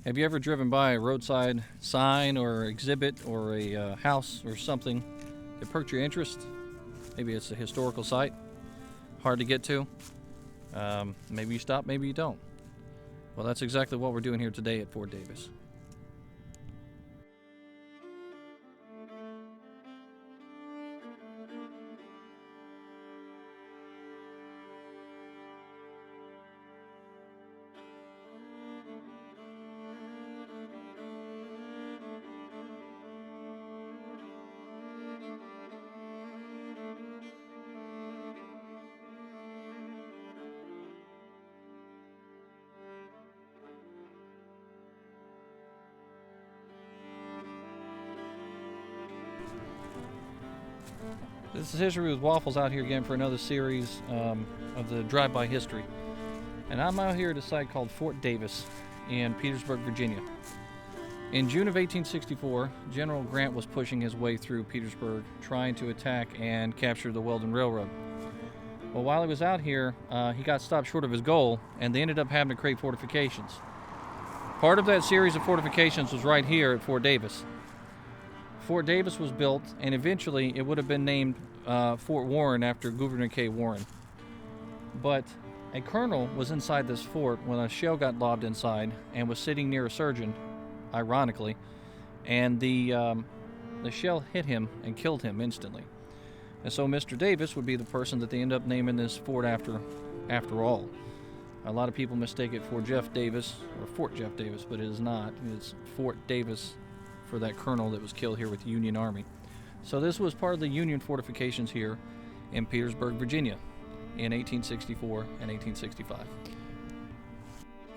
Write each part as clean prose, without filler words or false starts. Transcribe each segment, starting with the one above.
Have you ever driven by a roadside sign or exhibit or a house or something that perked your interest? Maybe it's a historical site, hard to get to. Maybe you stop, maybe you don't. Well, that's exactly what we're doing here today at Fort Davis. This is History with Waffles out here again for another series of the drive-by history. And I'm out here at a site called Fort Davis in Petersburg, Virginia. In June of 1864, General Grant was pushing his way through Petersburg, trying to attack and capture the Weldon Railroad. Well, while he was out here, he got stopped short of his goal, and they ended up having to create fortifications. Part of that series of fortifications was right here at Fort Davis. Fort Davis was built, and eventually it would have been named Fort Warren after Governor K. Warren. But a colonel was inside this fort when a shell got lobbed inside and was sitting near a surgeon, ironically, and the shell hit him and killed him instantly. And so Mr. Davis would be the person that they end up naming this fort after all. A lot of people mistake it for Jeff Davis, or Fort Jeff Davis, but it is not. It's Fort Davis for that colonel that was killed here with the Union Army. So this was part of the Union fortifications here in Petersburg, Virginia in 1864 and 1865.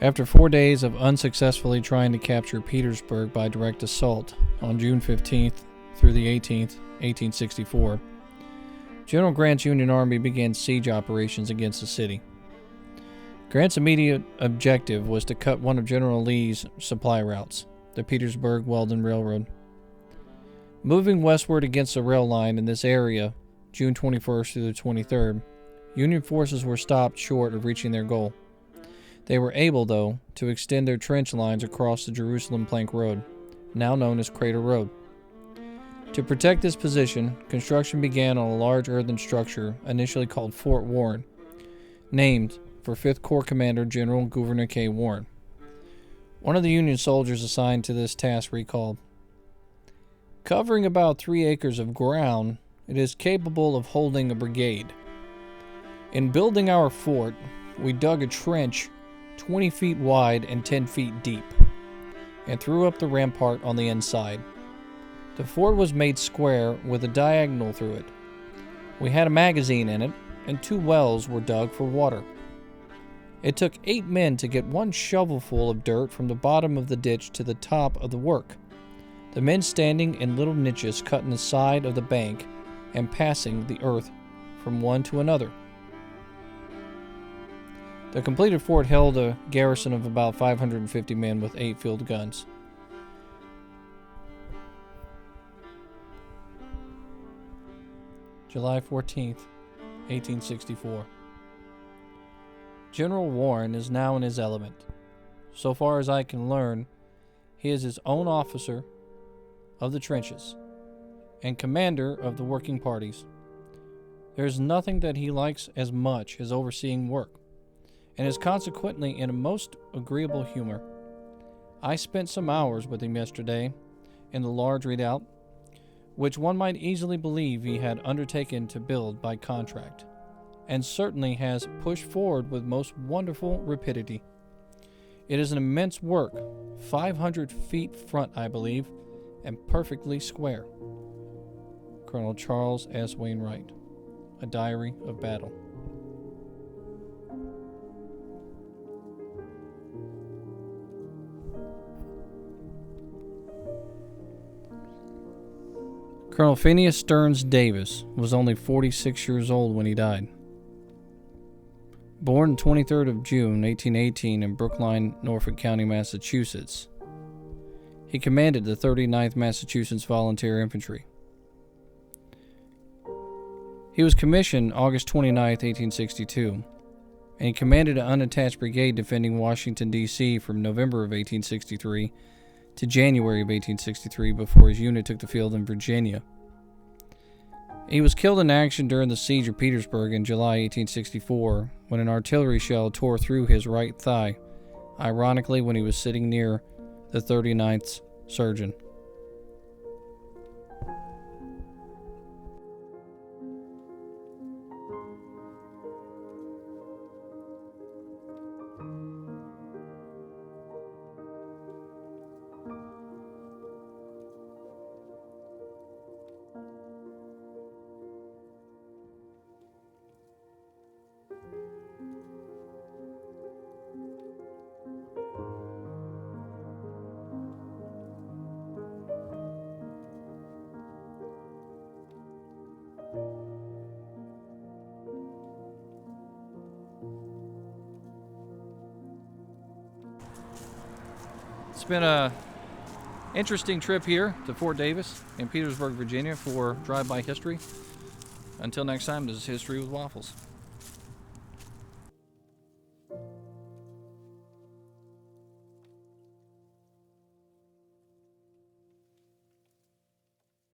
After 4 days of unsuccessfully trying to capture Petersburg by direct assault on June 15th through the 18th, 1864, General Grant's Union Army began siege operations against the city. Grant's immediate objective was to cut one of General Lee's supply routes, the Petersburg-Weldon Railroad. Moving westward against the rail line in this area, June 21st through the 23rd, Union forces were stopped short of reaching their goal. They were able, though, to extend their trench lines across the Jerusalem Plank Road, now known as Crater Road. To protect this position, construction began on a large earthen structure initially called Fort Warren, named for 5th Corps Commander General Governor K. Warren. One of the Union soldiers assigned to this task recalled, "Covering about 3 acres of ground, it is capable of holding a brigade. In building our fort, we dug a trench 20 feet wide and 10 feet deep, and threw up the rampart on the inside. The fort was made square with a diagonal through it. We had a magazine in it, and 2 wells were dug for water. It took 8 men to get 1 shovelful of dirt from the bottom of the ditch to the top of the work, the men standing in little niches cut in the side of the bank and passing the earth from one to another." The completed fort held a garrison of about 550 men with 8 field guns. July 14th, 1864. General Warren is now in his element. So far as I can learn, he is his own officer of the trenches and commander of the working parties. There is nothing that he likes as much as overseeing work, and is consequently in a most agreeable humor. I spent some hours with him yesterday in the large redoubt, which one might easily believe he had undertaken to build by contract, and certainly has pushed forward with most wonderful rapidity. It is an immense work, 500 feet front, I believe, and perfectly square. Colonel Charles S. Wainwright, A Diary of Battle. Colonel Phineas Stearns Davis was only 46 years old when he died. Born 23rd of June, 1818 in Brookline, Norfolk County, Massachusetts, he commanded the 39th Massachusetts Volunteer Infantry. He was commissioned August 29, 1862, and he commanded an unattached brigade defending Washington, D.C. from November of 1863 to January of 1863 before his unit took the field in Virginia. He was killed in action during the siege of Petersburg in July 1864 when an artillery shell tore through his right thigh, ironically when he was sitting near the 39th surgeon. It's been a interesting trip here to Fort Davis in Petersburg, Virginia for Drive-By History. Until next time, this is History with Waffles.